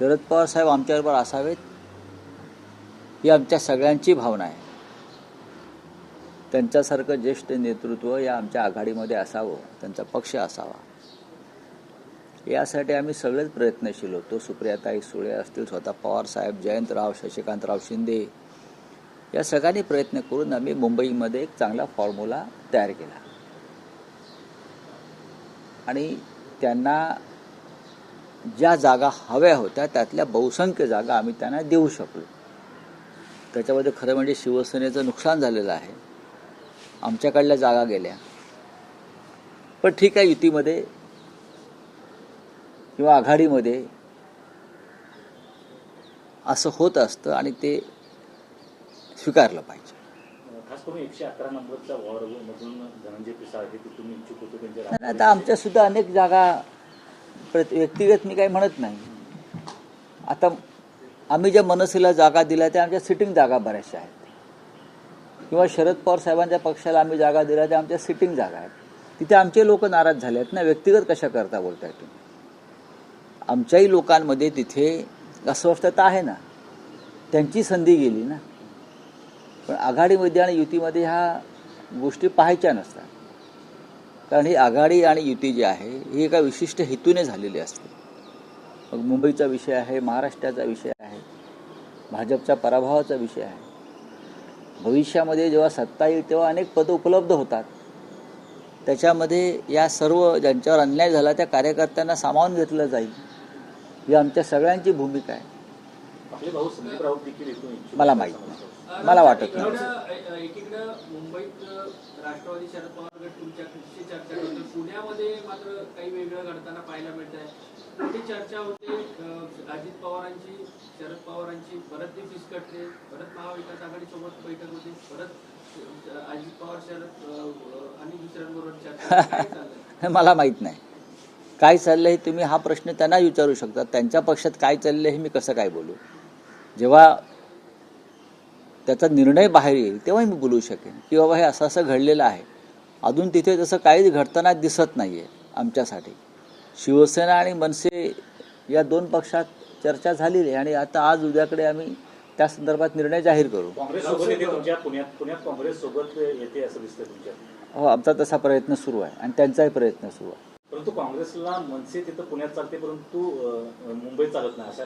शरद पवार साहेब आमच्याबरोबर असावेत ही आमच्या सगळ्यांची भावना आहे. त्यांच्यासारखं ज्येष्ठ नेतृत्व या आमच्या आघाडीमध्ये असावं, त्यांचा पक्ष असावा, यासाठी आम्ही सगळेच प्रयत्नशील होतो. सुप्रियाताई सुळे असतील, स्वतः पवार साहेब, जयंतराव, शशिकांतराव शिंदे, या सगळ्यांनी प्रयत्न करून आम्ही मुंबईमध्ये एक चांगला फॉर्म्युला तयार केला आणि त्यांना ज्या जागा हव्या होत्या त्यातल्या बहुसंख्य जागा आम्ही त्यांना देऊ शकलो. त्याच्यामध्ये खरं म्हणजे शिवसेनेचं नुकसान झालेलं आहे. आमच्याकडल्या जागा गेल्या, पण ठीक आहे, युतीमध्ये किंवा आघाडीमध्ये असं होत असतं आणि ते स्वीकारलं पाहिजे. खास करून 111 नंबरच्या वॉर्डमधून धनंजय पिसाळ हे तिथून इच्छुक होते. त्यांच्या आता आमच्या सुद्धा अनेक जागा व्यक्तिगत मी काही म्हणत नाही. आता आम्ही ज्या मनसेला जागा दिल्या त्या आमच्या सिटिंग जागा बऱ्याचशा आहेत, किंवा शरद पवार साहेबांच्या पक्षाला आम्ही जागा दिल्या त्या आमच्या सिटिंग जागा आहेत. तिथे आमचे लोक नाराज झाले आहेत ना. व्यक्तिगत कशा करता बोलताय तुम्ही? आमच्याही लोकांमध्ये तिथे अस्वस्थता आहे ना, त्यांची संधी गेली ना. पण आघाडीमध्ये आणि युतीमध्ये ह्या गोष्टी पाहायच्या नसतात, कारण ही आघाडी आणि युती जी आहे ही एका विशिष्ट हेतूने झालेली असते. मग मुंबईचा विषय आहे, महाराष्ट्राचा विषय आहे, भाजपच्या पराभवाचा विषय आहे. भविष्यामध्ये जेव्हा सत्ता येईल तेव्हा अनेक पदं उपलब्ध होतात. त्याच्यामध्ये या सर्व ज्यांच्यावर अन्याय झाला त्या कार्यकर्त्यांना सामावून घेतलं जाईल, ही आमच्या सगळ्यांची भूमिका आहे. आपले भाऊ संदीप राऊत देखील इथून इच्छुक मला माहीत नाही, मला वाटत नाही. एकीकडे मुंबईत राष्ट्रवादी शरद पवार गट तुमच्याशी चर्चा करतो, पुण्यामध्ये मात्र काही वेगळं घडताना पाहायला मिळत आहे. कुठे चर्चा होते अजित पवारांची, शरद पवारांची, परत ते फिसकटले, परत महाविकास आघाडी सोबत बैठक होती, परत अजित पवार शरद आणि दुसऱ्यांबरोबर चर्चा. काय चाललंय? मला माहीत नाही काय चाललंय. तुम्ही हा प्रश्न त्यांना विचारू शकता. त्यांच्या पक्षात काय चाललंय हे मी कसं काय बोलू? जेव्हा त्याचा निर्णय बाहेर येईल तेव्हा मी बोलू शकेन की बाबा हे असं असं घडलेलं आहे. अजून तिथे तसं काहीच घडताना दिसत नाही आहे आमच्यासाठी. शिवसेना आणि मनसे या दोन पक्षात चर्चा झालेली आहे आणि आता आज उद्याकडे आम्ही त्या संदर्भात निर्णय जाहीर करू. काँग्रेस सोबत येते तुमच्या पुण्यात काँग्रेस सोबत येते असं दिसतंय तुमच्या? हो, आमचा तसा प्रयत्न सुरू आहे आणि त्यांचाही प्रयत्न सुरू आहे. परंतु काँग्रेसला मनसे तिथं पुण्यात चालते, परंतु मुंबईत चालत नाही अशा